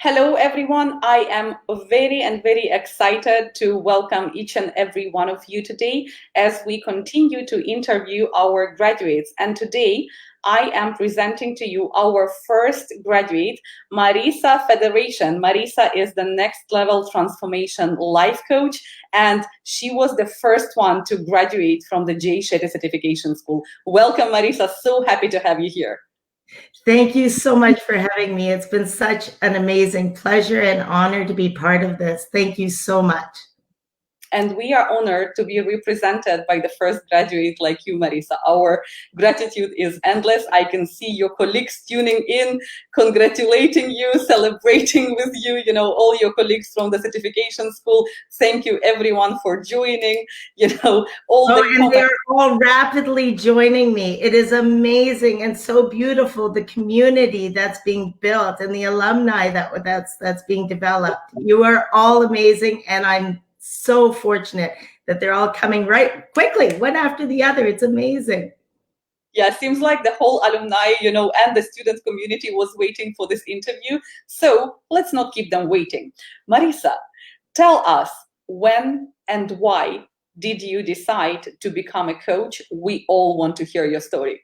Hello, everyone. I am very excited to welcome each and every one of you today as we continue to interview our graduates. And today, I am presenting to you our first graduate, Marica Federation. Marica is the next level transformation life coach, and she was the first one to graduate from the Shetty certification school. Welcome, Marica. So happy to have you here. Thank you so much for having me. It's been such an amazing pleasure and honor to be part of this. Thank you so much. And we are honored to be represented by the first graduate like you, Marica. Our gratitude is endless. I can see your colleagues tuning in, congratulating you, celebrating with you, all your colleagues from the certification school. Thank you, everyone, for joining, and they're all rapidly joining me. It is amazing and so beautiful, the community that's being built and the alumni that's being developed. You are all amazing, and I'm so fortunate that they're all coming right quickly, one after the other. It's amazing. Yeah, it seems like the whole alumni, and the student community was waiting for this interview. So let's not keep them waiting. Marica, tell us, when and why did you decide to become a coach? We all want to hear your story.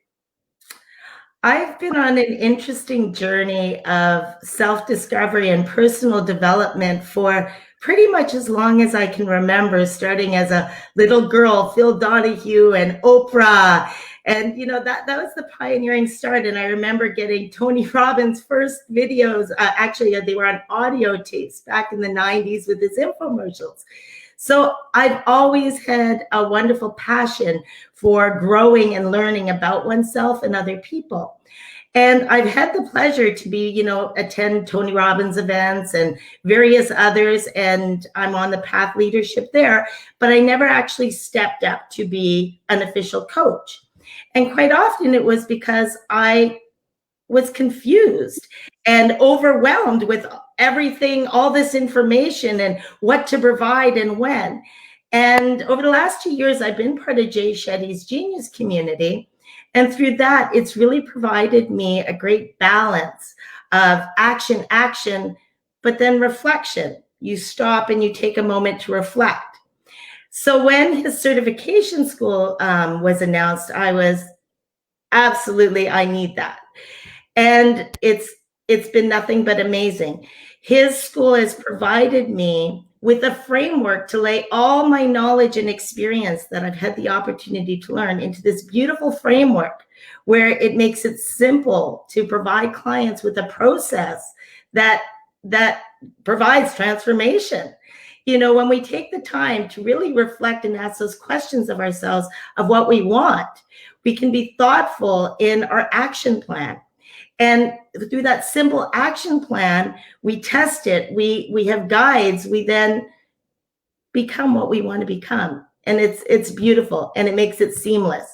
I've been on an interesting journey of self-discovery and personal development for pretty much as long as I can remember, starting as a little girl, Phil Donahue and Oprah. And, that was the pioneering start. And I remember getting Tony Robbins' first videos. Actually, they were on audio tapes back in the 90s with his infomercials. So I've always had a wonderful passion for growing and learning about oneself and other people. And I've had the pleasure to attend Tony Robbins events and various others, and I'm on the path leadership there, but I never actually stepped up to be an official coach. And quite often it was because I was confused and overwhelmed with everything, all this information and what to provide and when. And over the last 2 years, I've been part of Jay Shetty's Genius community. And through that, it's really provided me a great balance of action, but then reflection. You stop and you take a moment to reflect. So when his certification school was announced, I was absolutely, I need that. And it's been nothing but amazing. His school has provided me with a framework to lay all my knowledge and experience that I've had the opportunity to learn into this beautiful framework where it makes it simple to provide clients with a process that provides transformation. When we take the time to really reflect and ask those questions of ourselves of what we want, we can be thoughtful in our action plan. And through that simple action plan, we test it, we have guides, we then become what we want to become. And it's beautiful, and it makes it seamless.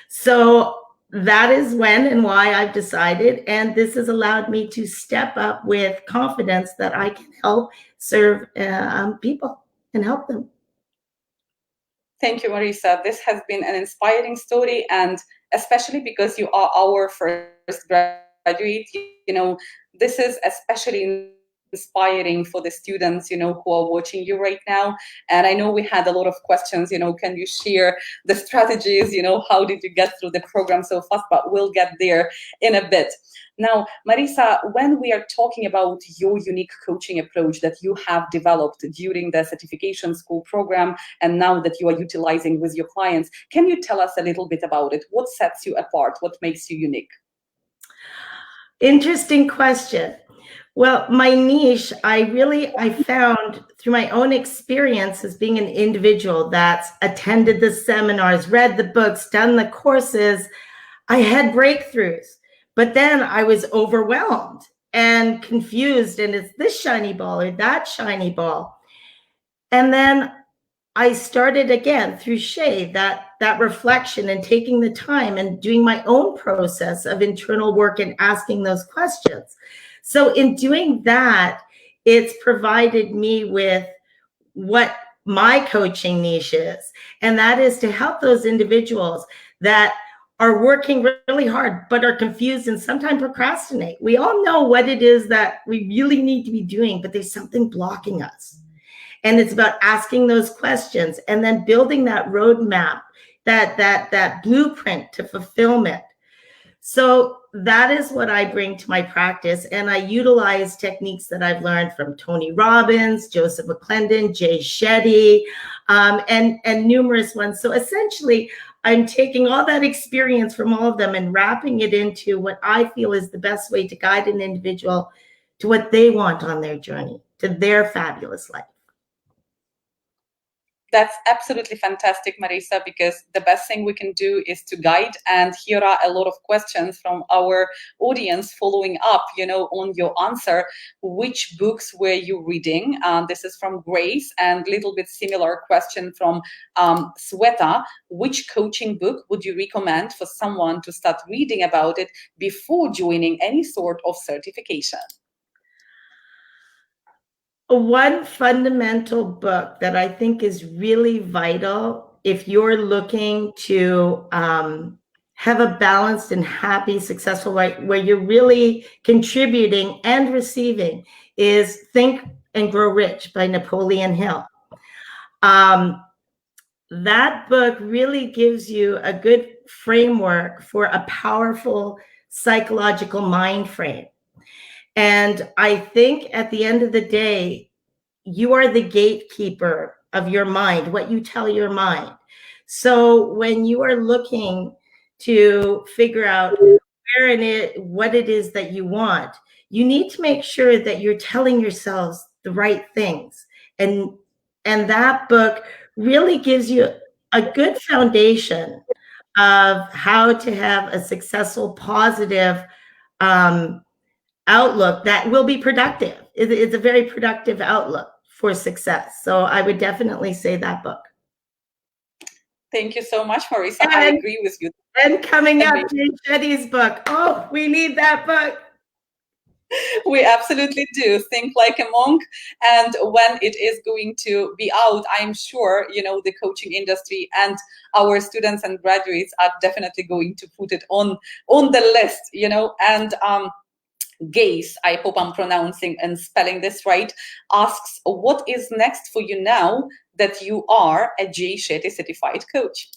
So that is when and why I've decided, and this has allowed me to step up with confidence that I can help serve people and help them. Thank you, Marica. This has been an inspiring story, and especially because you are our first graduate, this is especially inspiring for the students, who are watching you right now. And I know we had a lot of questions, can you share the strategies, how did you get through the program so fast? But we'll get there in a bit. Now, Marica, when we are talking about your unique coaching approach that you have developed during the certification school program, and now that you are utilizing with your clients, can you tell us a little bit about it? What sets you apart? What makes you unique? Interesting question. Well, my niche, I found through my own experience as being an individual that's attended the seminars, read the books, done the courses, I had breakthroughs, but then I was overwhelmed and confused, and it's this shiny ball or that shiny ball. And then I started again through Shay, that reflection and taking the time and doing my own process of internal work and asking those questions. So in doing that, it's provided me with what my coaching niche is. And that is to help those individuals that are working really hard, but are confused and sometimes procrastinate. We all know what it is that we really need to be doing, but there's something blocking us. And it's about asking those questions and then building that roadmap, that blueprint to fulfillment. So that is what I bring to my practice. And I utilize techniques that I've learned from Tony Robbins, Joseph McClendon, Jay Shetty, and numerous ones. So essentially, I'm taking all that experience from all of them and wrapping it into what I feel is the best way to guide an individual to what they want on their journey, to their fabulous life. That's absolutely fantastic, Marisa, because the best thing we can do is to guide. And here are a lot of questions from our audience following up, on your answer. Which books were you reading? This is from Grace, and little bit similar question from Sweta. Which coaching book would you recommend for someone to start reading about it before joining any sort of certification? One fundamental book that I think is really vital if you're looking to have a balanced and happy, successful life where you're really contributing and receiving is Think and Grow Rich by Napoleon Hill. That book really gives you a good framework for a powerful psychological mind frame. And I think at the end of the day, you are the gatekeeper of your mind, what you tell your mind. So when you are looking to figure out what it is that you want, you need to make sure that you're telling yourselves the right things. And that book really gives you a good foundation of how to have a successful, positive outlook that will be productive. It's a very productive outlook for success. So I would definitely say that book. Thank you so much, Marisa. I agree with you. And coming up, Jay Shetty's book. Oh, we need that book. We absolutely do. Think Like a Monk. And when it is going to be out, I'm sure, the coaching industry and our students and graduates are definitely going to put it on the list, and Gaze, I hope I'm pronouncing and spelling this right, asks, what is next for you now that you are a Jay Shetty certified coach?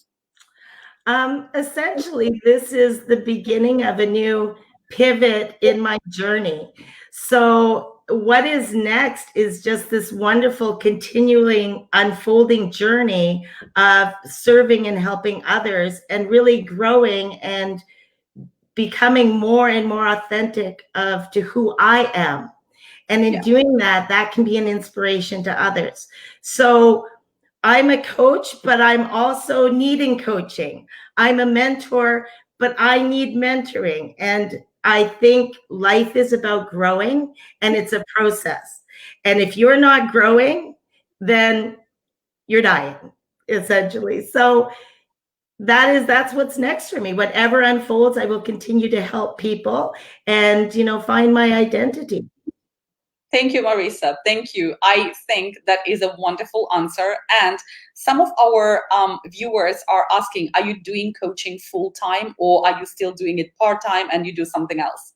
Essentially, this is the beginning of a new pivot in my journey. So what is next is just this wonderful continuing unfolding journey of serving and helping others and really growing and becoming more and more authentic to who I am. And in doing that, that can be an inspiration to others. So I'm a coach, but I'm also needing coaching. I'm a mentor, but I need mentoring. And I think life is about growing, and it's a process. And if you're not growing, then you're dying, essentially. So that's what's next for me. Whatever unfolds, I will continue to help people and, find my identity. Thank you, Marisa. Thank you. I think that is a wonderful answer. And some of our viewers are asking, are you doing coaching full time, or are you still doing it part time and you do something else?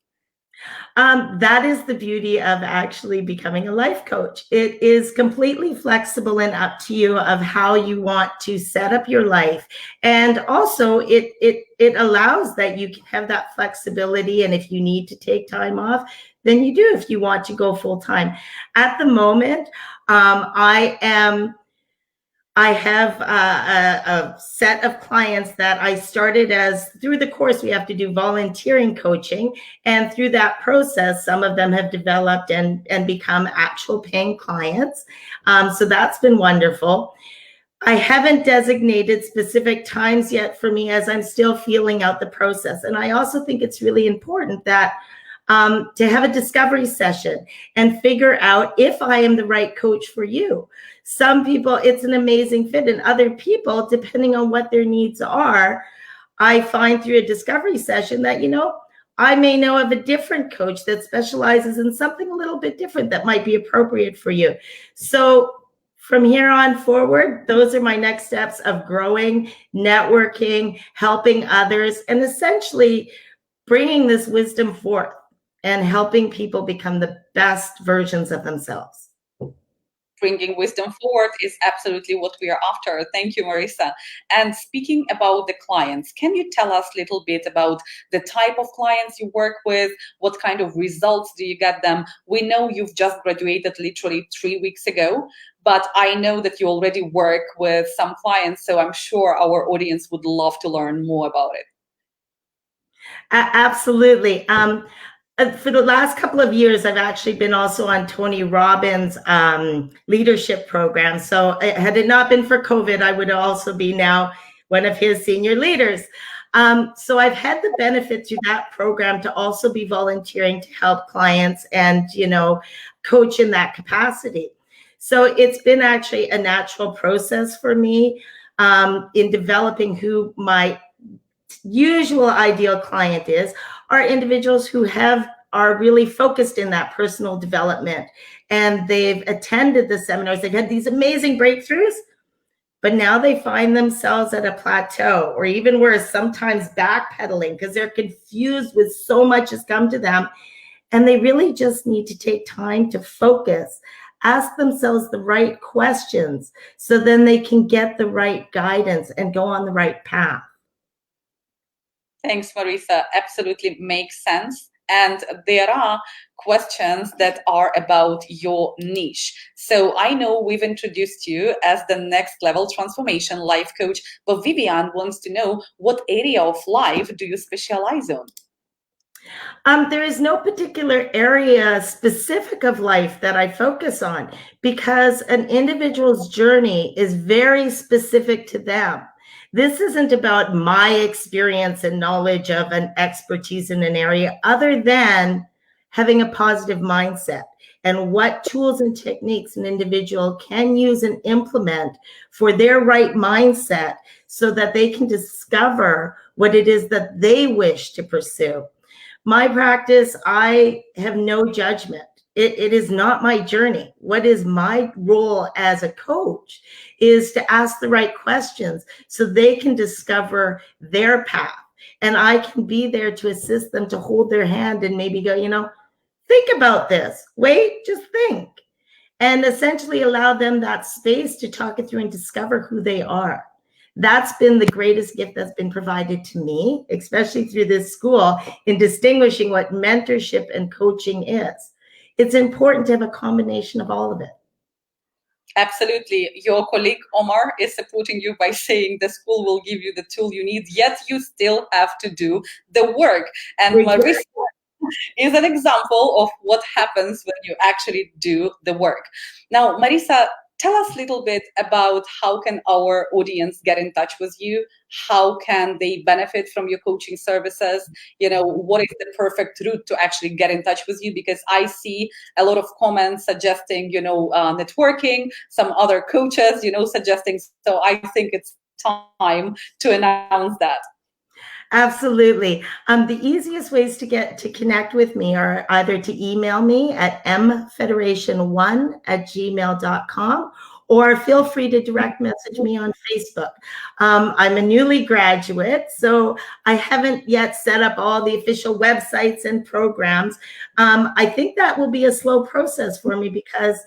That is the beauty of actually becoming a life coach. It is completely flexible and up to you of how you want to set up your life. And also it allows that you can have that flexibility. And if you need to take time off, then you do if you want to go full time. At the moment, I have a set of clients that I started as through the course. We have to do volunteering coaching. And through that process, some of them have developed and become actual paying clients. So that's been wonderful. I haven't designated specific times yet for me as I'm still feeling out the process. And I also think it's really important that to have a discovery session and figure out if I am the right coach for you. Some people, it's an amazing fit, and other people, depending on what their needs are, I find through a discovery session that, I may know of a different coach that specializes in something a little bit different that might be appropriate for you. So from here on forward, those are my next steps of growing, networking, helping others, and essentially bringing this wisdom forth and helping people become the best versions of themselves. Bringing wisdom forward is absolutely what we are after. Thank you, Marisa. And speaking about the clients, can you tell us a little bit about the type of clients you work with? What kind of results do you get them? We know you've just graduated literally 3 weeks ago, but I know that you already work with some clients, so I'm sure our audience would love to learn more about it. Absolutely. For the last couple of years, I've actually been also on Tony Robbins' leadership program. So had it not been for COVID, I would also be now one of his senior leaders. So I've had the benefit through that program to also be volunteering to help clients and, coach in that capacity. So it's been actually a natural process for me in developing who my usual ideal client are individuals who are really focused in that personal development, and they've attended the seminars, they've had these amazing breakthroughs, but now they find themselves at a plateau, or even worse, sometimes backpedaling because they're confused with so much has come to them, and they really just need to take time to focus, ask themselves the right questions, so then they can get the right guidance and go on the right path. Thanks, Marisa. Absolutely makes sense. And there are questions that are about your niche. So I know we've introduced you as the next level transformation life coach, but Vivian wants to know, what area of life do you specialize on? There is no particular area specific of life that I focus on, because an individual's journey is very specific to them. This isn't about my experience and knowledge of an expertise in an area, other than having a positive mindset and what tools and techniques an individual can use and implement for their right mindset so that they can discover what it is that they wish to pursue. My practice, I have no judgment. It is not my journey. What is my role as a coach is to ask the right questions so they can discover their path. And I can be there to assist them, to hold their hand and maybe go, think about this. Wait, just think. And essentially allow them that space to talk it through and discover who they are. That's been the greatest gift that's been provided to me, especially through this school, in distinguishing what mentorship and coaching is. It's important to have a combination of all of it. Absolutely. Your colleague Omar is supporting you by saying the school will give you the tool you need, yet you still have to do the work. And Marisa is an example of what happens when you actually do the work. Now, Marisa, tell us a little bit about how can our audience get in touch with you? How can they benefit from your coaching services? What is the perfect route to actually get in touch with you? Because I see a lot of comments suggesting, networking, some other coaches, suggesting. So I think it's time to announce that. Absolutely. The easiest ways to connect with me are either to email me at mfederation1@gmail.com, or feel free to direct message me on Facebook. I'm a newly graduate, so I haven't yet set up all the official websites and programs. I think that will be a slow process for me because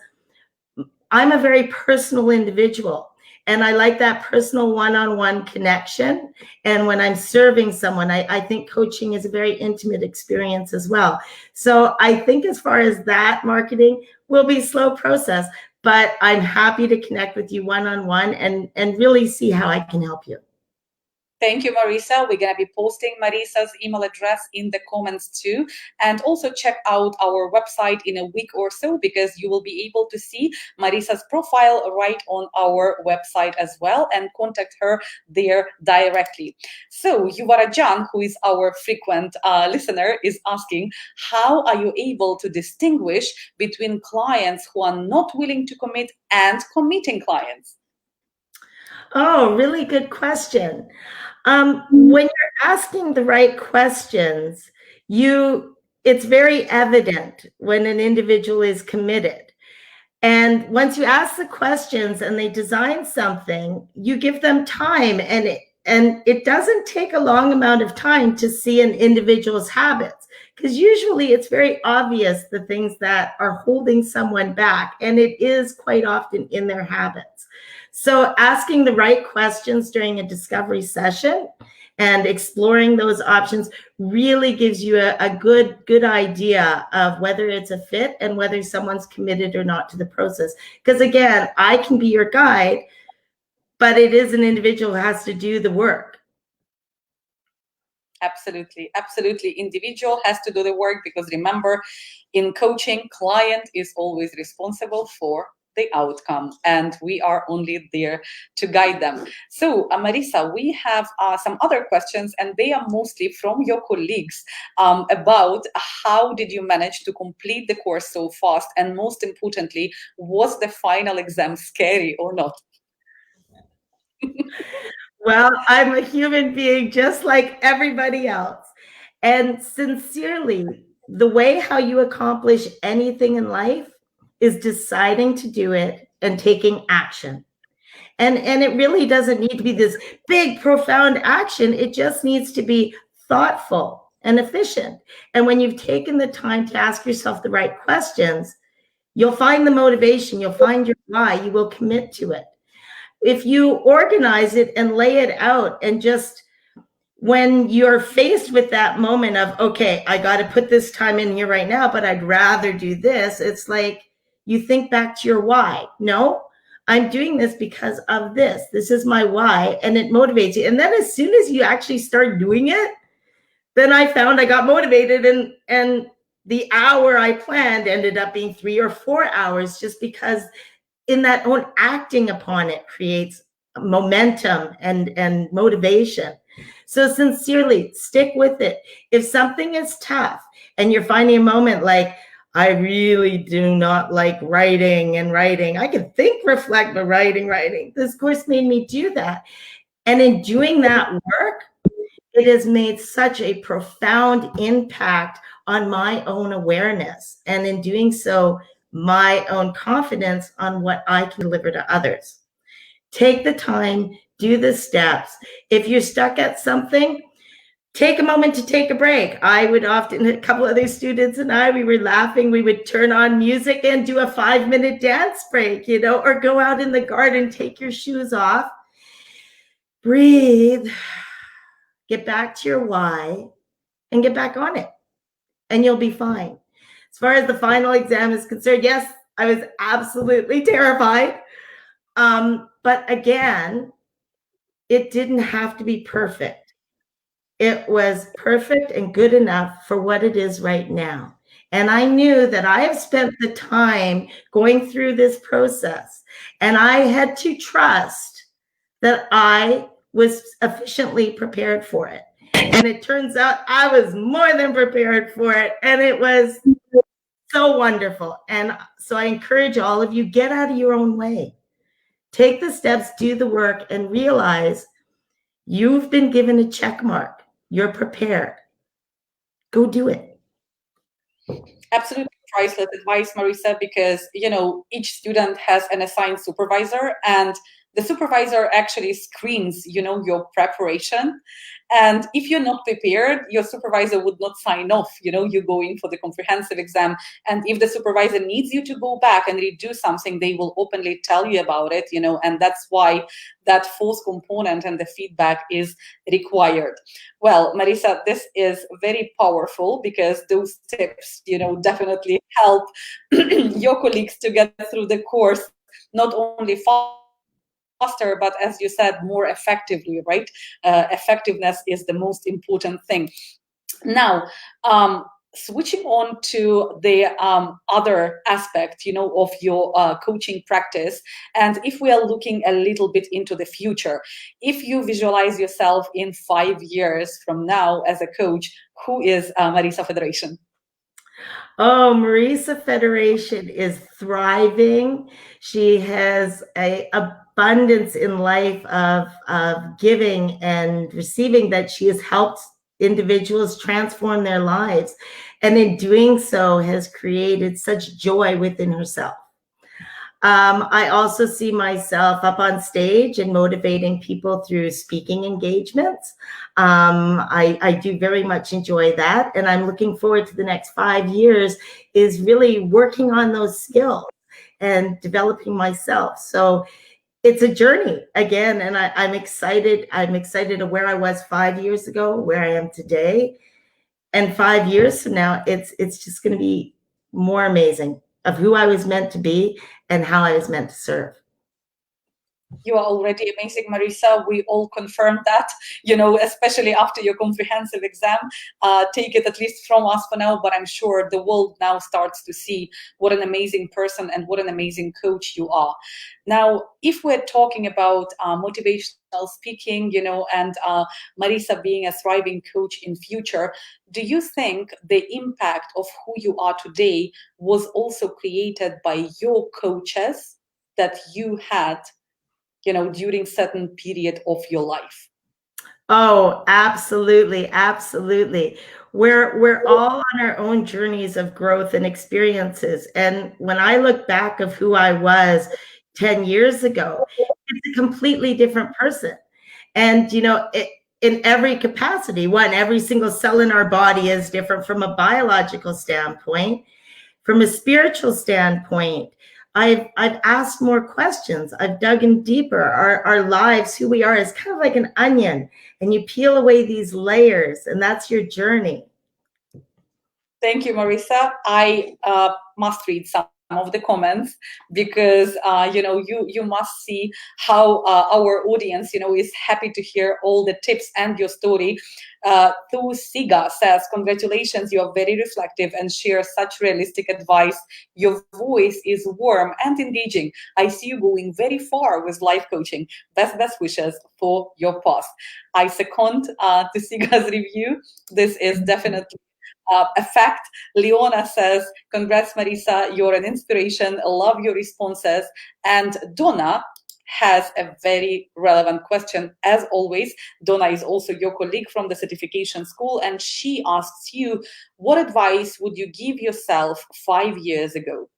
I'm a very personal individual. And I like that personal one-on-one connection. And when I'm serving someone, I think coaching is a very intimate experience as well. So I think as far as that, marketing will be a slow process, but I'm happy to connect with you one-on-one and really see how I can help you. Thank you, Marisa. We're going to be posting Marisa's email address in the comments too. And also check out our website in a week or so, because you will be able to see Marisa's profile right on our website as well, and contact her there directly. So Yuvarajan, who is our frequent listener, is asking, how are you able to distinguish between clients who are not willing to commit and committing clients? Oh, really good question. When you're asking the right questions, it's very evident when an individual is committed. And once you ask the questions and they design something, you give them time, and it doesn't take a long amount of time to see an individual's habits, because usually it's very obvious the things that are holding someone back, and it is quite often in their habits. So asking the right questions during a discovery session and exploring those options really gives you a good idea of whether it's a fit and whether someone's committed or not to the process. Because again, I can be your guide, but it is an individual who has to do the work. Absolutely, absolutely. Individual has to do the work, because remember, in coaching, client is always responsible for the outcome, and we are only there to guide them. So, Marisa, we have some other questions, and they are mostly from your colleagues about how did you manage to complete the course so fast, and most importantly, was the final exam scary or not? Well, I'm a human being just like everybody else. And sincerely, the way how you accomplish anything in life is deciding to do it and taking action. And it really doesn't need to be this big, profound action. It just needs to be thoughtful and efficient. And when you've taken the time to ask yourself the right questions, you'll find the motivation, you'll find your why, you will commit to it. If you organize it and lay it out, and just when you're faced with that moment of, okay, I got to put this time in here right now, but I'd rather do this, it's like you think back to your why. No, I'm doing this because of this. This is my why, and it motivates you. And then as soon as you actually start doing it, then I found I got motivated, and the hour I planned ended up being 3 or 4 hours, just because in that own acting upon it creates momentum and motivation. So sincerely, stick with it. If something is tough and you're finding a moment like, I really do not like writing, I can think, reflect, but writing. This course made me do that. And in doing that work, it has made such a profound impact on my own awareness. And in doing so, my own confidence on what I can deliver to others. Take the time, do the steps. If you're stuck at something, take a moment to take a break. I would often, a couple other students and I, we were laughing, we would turn on music and do a 5-minute dance break, or go out in the garden, take your shoes off, breathe, get back to your why, and get back on it, and you'll be fine. As far as the final exam is concerned, yes, I was absolutely terrified. But again, it didn't have to be perfect. It was perfect and good enough for what it is right now. And I knew that I have spent the time going through this process, and I had to trust that I was efficiently prepared for it. And it turns out I was more than prepared for it. And it was so wonderful. And so I encourage all of you, get out of your own way. Take the steps, do the work, and realize you've been given a check mark. You're prepared. Go do it. Absolutely priceless advice, Marisa, because each student has an assigned supervisor, and the supervisor actually screens your preparation. And if you're not prepared, your supervisor would not sign off you going for the comprehensive exam. And if the supervisor needs you to go back and redo something, they will openly tell you about it, and that's why that fourth component and the feedback is required. Well, Marisa, this is very powerful, because those tips definitely help your colleagues to get through the course not only faster, but as you said, more effectively, right? Effectiveness is the most important thing. Now, switching on to the other aspect, of your coaching practice, and if we are looking a little bit into the future, if you visualize yourself in 5 years from now as a coach, who is Marisa Federation? Oh, Marisa Federation is thriving. She has an abundance in life of giving and receiving, that she has helped individuals transform their lives. And in doing so has created such joy within herself. I also see myself up on stage and motivating people through speaking engagements. I do very much enjoy that. And I'm looking forward to the next 5 years is really working on those skills and developing myself. So it's a journey again, and I'm excited. I'm excited of where I was 5 years ago, where I am today. And 5 years from now, it's just going to be more amazing of who I was meant to be and how I was meant to serve. You are already amazing, Marisa. We all confirm that, especially after your comprehensive exam. Take it at least from us for now, but I'm sure the world now starts to see what an amazing person and what an amazing coach you are. Now, if we're talking about motivational speaking, and Marisa being a thriving coach in future, do you think the impact of who you are today was also created by your coaches that you had during certain period of your life? Oh, absolutely, absolutely. We're all on our own journeys of growth and experiences. And when I look back of who I was 10 years ago, it's a completely different person. And in every capacity, every single cell in our body is different from a biological standpoint. From a spiritual standpoint, I've asked more questions. I've dug in deeper. Our lives, who we are, is kind of like an onion, and you peel away these layers, and that's your journey. Thank you, Marisa. I must read some of the comments because you must see how our audience is happy to hear all the tips and your story. Thu Siga says, congratulations, you are very reflective and share such realistic advice. Your voice is warm and engaging. I see you going very far with life coaching. Best wishes for your path. I second Thu Siga's review. This is definitely a fact. Leona says, congrats, Marisa. You're an inspiration. Love your responses. And Donna has a very relevant question. As always, Donna is also your colleague from the certification school, and she asks you, what advice would you give yourself 5 years ago?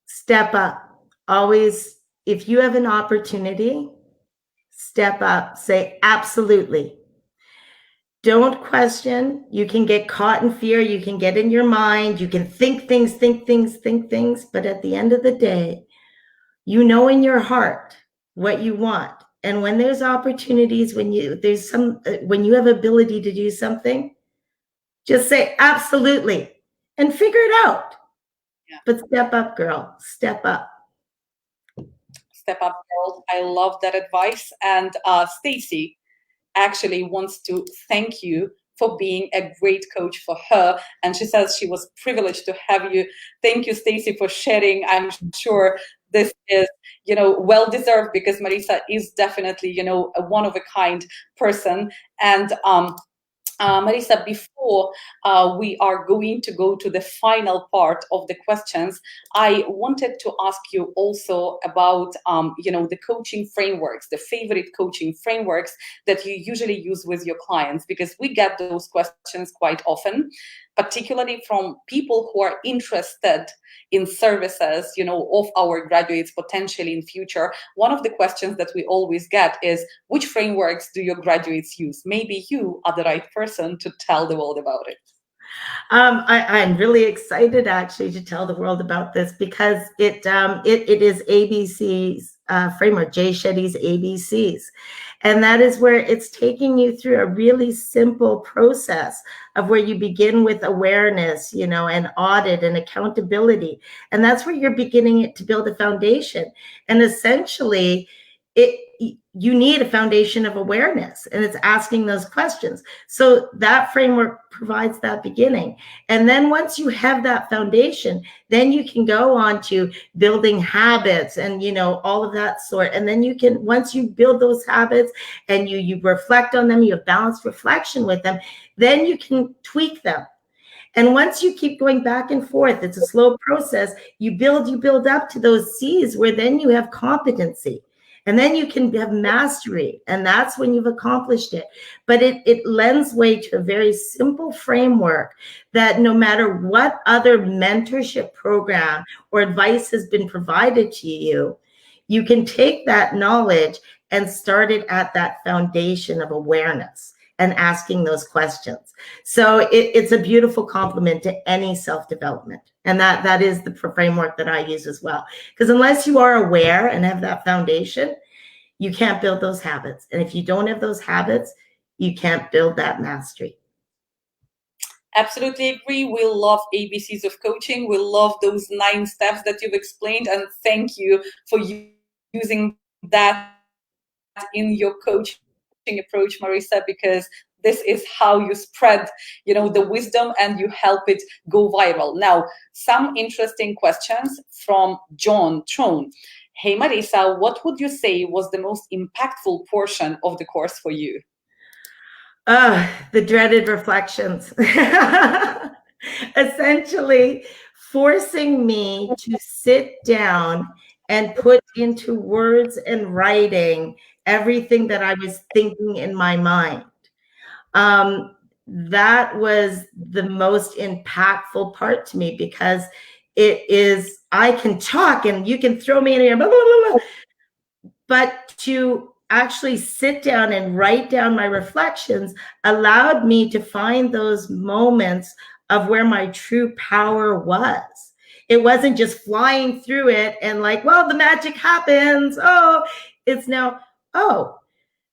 Step up. Always, if you have an opportunity, step up. Say absolutely. Don't question. You can get caught in fear. You can get in your mind. You can think things. But at the end of the day, you know in your heart what you want. And when there's opportunities, when you have ability to do something, just say absolutely and figure it out. Yeah. But step up, girl. Step up. Step up, girl. I love that advice. And Stacy actually wants to thank you for being a great coach for her, and she says she was privileged to have you. Thank you, Stacy, for sharing. I'm sure this is well deserved, because Marisa is definitely a one of a kind person. And Marisa, before we are going to go to the final part of the questions, I wanted to ask you also about, the coaching frameworks, the favorite coaching frameworks that you usually use with your clients, because we get those questions quite often, particularly from people who are interested in services, of our graduates potentially in future. One of the questions that we always get is, which frameworks do your graduates use? Maybe you are the right person to tell the world about it. I'm really excited actually to tell the world about this, because it is ABC's framework, Jay Shetty's ABCs. And that is where it's taking you through a really simple process of where you begin with awareness, and audit and accountability. And that's where you're beginning to build a foundation. And essentially, you need a foundation of awareness, and it's asking those questions. So that framework provides that beginning. And then once you have that foundation, then you can go on to building habits and, all of that sort. And then once you build those habits and you reflect on them, you have balanced reflection with them, then you can tweak them. And once you keep going back and forth, it's a slow process. You build up to those C's, where then you have competency. And then you can have mastery, and that's when you've accomplished it. But it lends way to a very simple framework that no matter what other mentorship program or advice has been provided to you, you can take that knowledge and start it at that foundation of awareness and asking those questions. So it's a beautiful complement to any self-development. And that is the framework that I use as well. Because unless you are aware and have that foundation, you can't build those habits. And if you don't have those habits, you can't build that mastery. Absolutely agree. We love ABCs of coaching. We love those 9 steps that you've explained. And thank you for using that in your coaching approach, Marisa, because this is how you spread, the wisdom and you help it go viral. Now, some interesting questions from John Throne. Hey, Marisa, what would you say was the most impactful portion of the course for you? The dreaded reflections. Essentially forcing me to sit down and put into words and writing everything that I was thinking in my mind. That was the most impactful part to me, because it is, I can talk and you can throw me in here, blah, blah, blah, blah. But to actually sit down and write down my reflections allowed me to find those moments of where my true power was. It wasn't just flying through it and like, well, the magic happens. Oh, it's now, oh,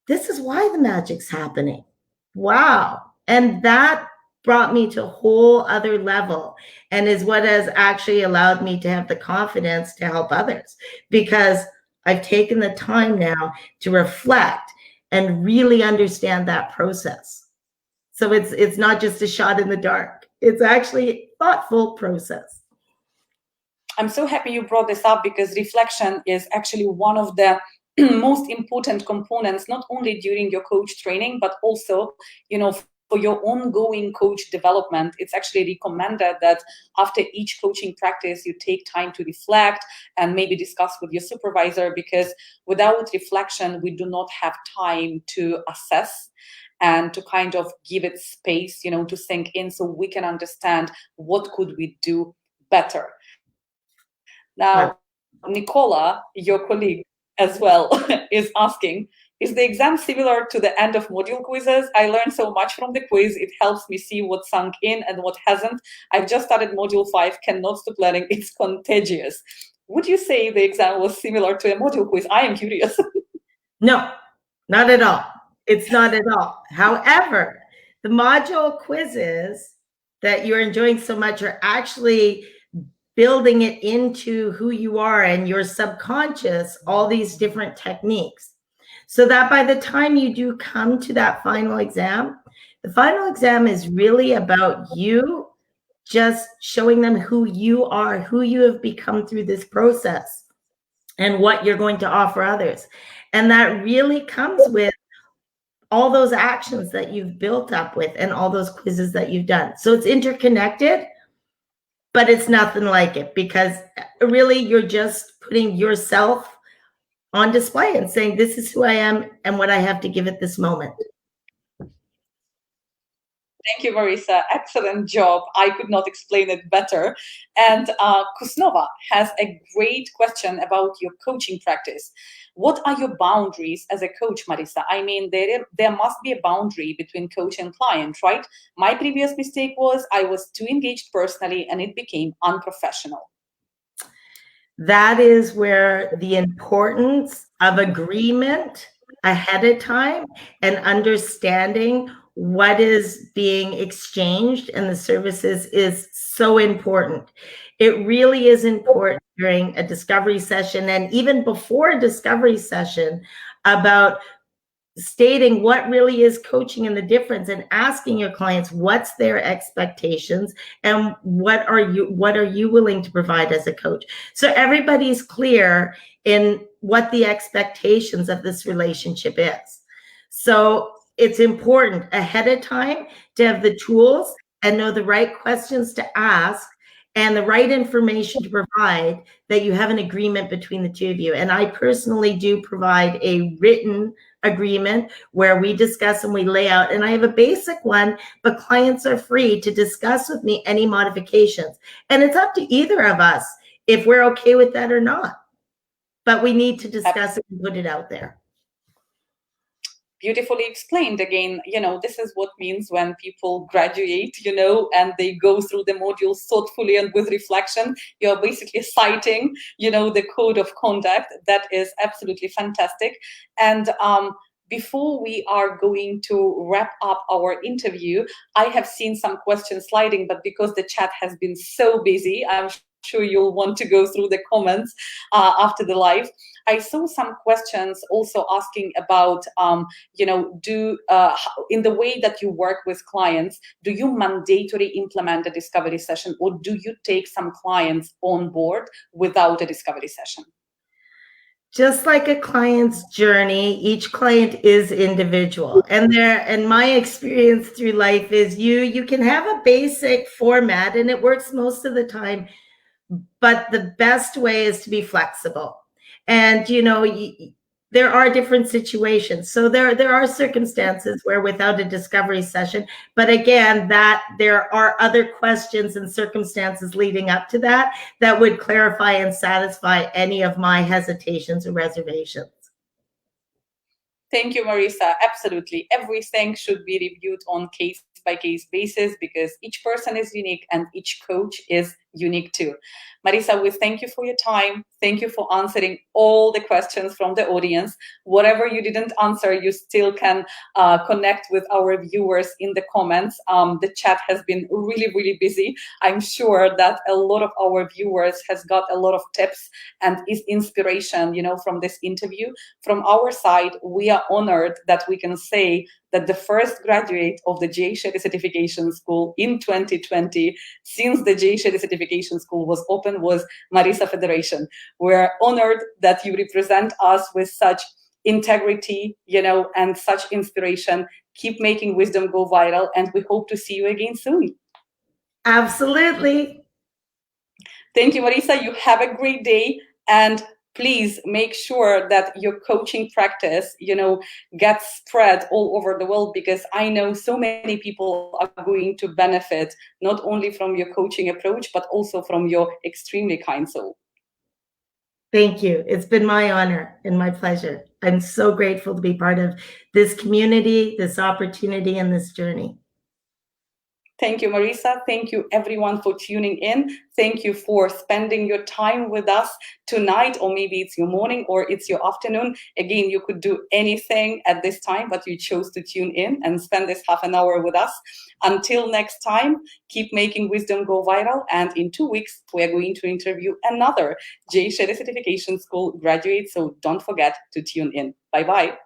this is why the magic's happening. Wow. And that brought me to a whole other level, and is what has actually allowed me to have the confidence to help others, because I've taken the time now to reflect and really understand that process. So it's not just a shot in the dark. It's actually a thoughtful process. I'm so happy you brought this up, because reflection is actually one of the most important components, not only during your coach training, but also, for your ongoing coach development. It's actually recommended that after each coaching practice, you take time to reflect and maybe discuss with your supervisor, because without reflection, we do not have time to assess and to kind of give it space, to sink in, so we can understand what could we do better. Now, Nicola, your colleague as well, is asking, is the exam similar to the end of module quizzes? I learned so much from the quiz. It helps me see what sunk in and what hasn't. I've just started module 5, cannot stop learning. It's contagious. Would you say the exam was similar to a module quiz? I am curious. No, not at all. It's not at all. However, the module quizzes that you're enjoying so much are actually building it into who you are and your subconscious, all these different techniques. So that by the time you do come to that final exam, the final exam is really about you just showing them who you are, who you have become through this process, and what you're going to offer others. And that really comes with all those actions that you've built up with and all those quizzes that you've done. So it's interconnected, but it's nothing like it, because really you're just putting yourself on display and saying, this is who I am and what I have to give at this moment. Thank you, Marisa. Excellent job. I could not explain it better. And Kusnova has a great question about your coaching practice. What are your boundaries as a coach, Marisa? I mean, there must be a boundary between coach and client, right? My previous mistake was I was too engaged personally, and it became unprofessional. That is where the importance of agreement ahead of time and understanding what is being exchanged and the services is so important. It really is important during a discovery session, and even before a discovery session, about stating what really is coaching and the difference, and asking your clients what's their expectations and what are you willing to provide as a coach, so everybody's clear in what the expectations of this relationship is. So it's important ahead of time to have the tools and know the right questions to ask, and the right information to provide, that you have an agreement between the two of you. And I personally do provide a written agreement where we discuss and we lay out, and I have a basic one, but clients are free to discuss with me any modifications. And it's up to either of us if we're okay with that or not. But we need to discuss it and put it out there. Beautifully explained. Again, this is what means when people graduate, and they go through the modules thoughtfully and with reflection. You're basically citing, the code of conduct. That is absolutely fantastic. And before we are going to wrap up our interview, I have seen some questions sliding, but because the chat has been so busy, I'm sure you'll want to go through the comments after the live. I saw some questions also asking about, in the way that you work with clients, do you mandatorily implement a discovery session, or do you take some clients on board without a discovery session? Just like a client's journey, each client is individual. And my experience through life is you can have a basic format and it works most of the time, but the best way is to be flexible. And there are different situations. So there are circumstances where without a discovery session, but again, that there are other questions and circumstances leading up to that would clarify and satisfy any of my hesitations or reservations. Thank you, Marisa. Absolutely. Everything should be reviewed on case-by-case basis because each person is unique and each coach is unique too. Marisa, we thank you for your time. Thank you for answering all the questions from the audience. Whatever you didn't answer, you still can connect with our viewers in the comments. The chat has been really, really busy. I'm sure that a lot of our viewers has got a lot of tips and is inspiration, from this interview. From our side, we are honored that we can say that the first graduate of the Shetty Certification School in 2020, since the Shetty Certification School was open, was Marisa Federation. We're honored that you represent us with such integrity, and such inspiration. Keep making wisdom go viral, and we hope to see you again soon. Absolutely. Thank you, Marisa. You have a great day, and please make sure that your coaching practice, gets spread all over the world, because I know so many people are going to benefit not only from your coaching approach, but also from your extremely kind soul. Thank you. It's been my honor and my pleasure. I'm so grateful to be part of this community, this opportunity, and this journey. Thank you, Marisa. Thank you, everyone, for tuning in. Thank you for spending your time with us tonight, or maybe it's your morning or it's your afternoon. Again, you could do anything at this time, but you chose to tune in and spend this half an hour with us. Until next time, keep making wisdom go viral. And in 2 weeks, we are going to interview another Shetty Certification School graduate. So don't forget to tune in. Bye-bye.